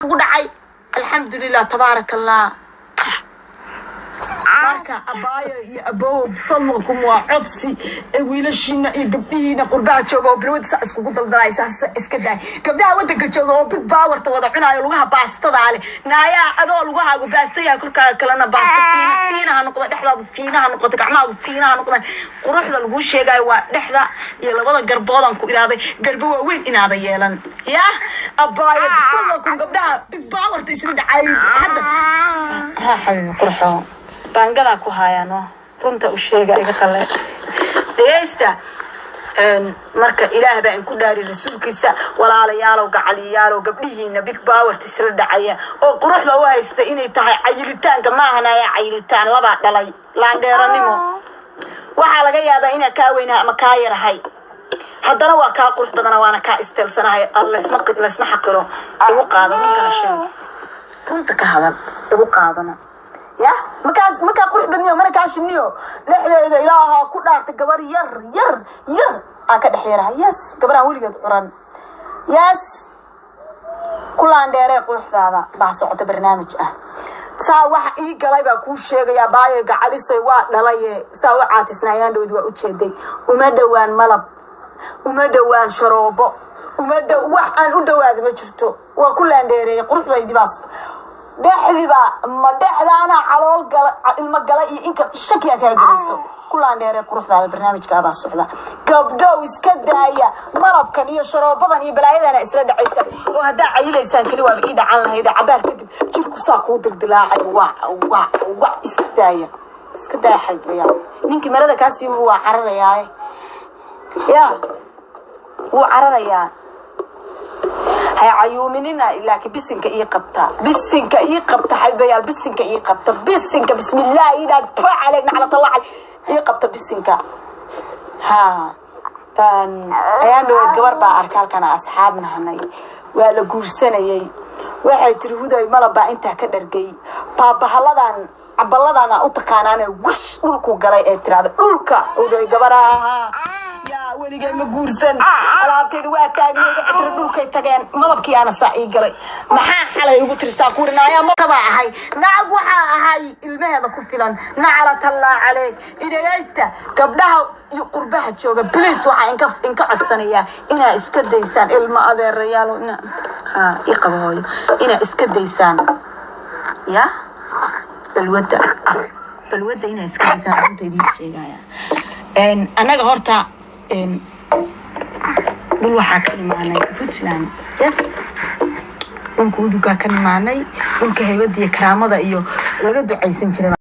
ودعي الحمد لله تبارك الله. marka abaayo iyo abow fadlankum waa codsi wiilashina iyo gabdhihiina qurbaha jooga oo bilwad sax isku daldalay iska daay gabdhaha wadanka jooga oo big power ta wada cunaayo lugaha baastada ale naaya adoo lugahaagu baastaya korkaaga kalena baasta fiinaha noqdo dhexdaada fiinaha noqdo gacmahaagu fiinaha noqdo quruxda lagu sheegay waa dhexda iyo labada garboodan ku iraaday garbo waa weyn inaada yeelan ya abaayo fadlankum gabdhaha big power ta isla dhacay hadda ha xabiib qurxo bangada ku hayano runta u sheega iga qale deeysta marka ilaahay baa in ku dhaari rasuulkiisa walaalayaal gacaliyaal gabdhihiina big power tisla dhacaya oo quruxda u haysta inay tahay cayilitaanka ma ahanaya cayilitaan laba dhalay laandheeranimo waxa laga yaabaa in ka weyna ama ka yarahay haddana waa ka qurux badan waana ka istilsanahay alla isma xaqiro ugu qaado ninka shan runta ka hadal ugu qaadana يا مكان قرح بدنيو مانا كاشنيو لحظة إلها كل عرت جبر ير أكاد حيرها يس جبرها ولي قد قرن يس كل عندي رأي قرح هذا بعصة برنامج ساوى إيه قلبي أكون شيء يا باي قاعد يسوي لا ساوى عاتسنا يندود وأتشدي وما دوان ملب وما دوان شرابه وما دوان أدوان ما شفته وكل عندي رأي قرح ذا يدباس دحديبا ما دحدانا علول المقله iyo inka shakiya ka galiso kulaan dheere quruxda barnaamijka aba socda gabdhow iska daaya malabkan iyo sharoobadan iyo balaayadana isla dhacaysa oo hadaa cayilaysan kali waa ii dhacan lahayd cabaar kadib jirku saa ku dildilaacay waa iska daaya xayaya ninki marada kaasi waa cararayaa ya wuu cararayaa هاي عيومنا إلا كبسنك إيه قبطة حبيبي بسنك إيه قبطة بسنك بسم الله إذا دفع علينا على طلع إيه قبطة بسنك ها كان أيام لو الجوار بأركال كان أصحابنا هناي ولا جورسنا يي واحد ترهودا ملبا أنت كدر جاي بابا هلادان عبالله أنا أتقان أنا وش نلقو جلاي إتراد نلقى وده الجوارها يا ولي جاي مجورسن alaabteedu waa taagneed cudur dhulkay tageen malabkii ana saacii galay maxaa xalay ugu tirsaa kurinaya ma taba ahay naag waxa ahay ilmaheeda ku filan nacala tallaa calay idaysta gabdhaha qurbaha jooga please waxa inka codsanaya ina iska daysaan ilma adeerayaal iqabooyo ina iska daysaan ya balwada ina iska daysaan runteedii sheegaya anaga horta dul waxa ka imaanay Puntland yes dhulkoodu ka imaanay dhulka haybada iyo karaamada iyo laga duceysan jiray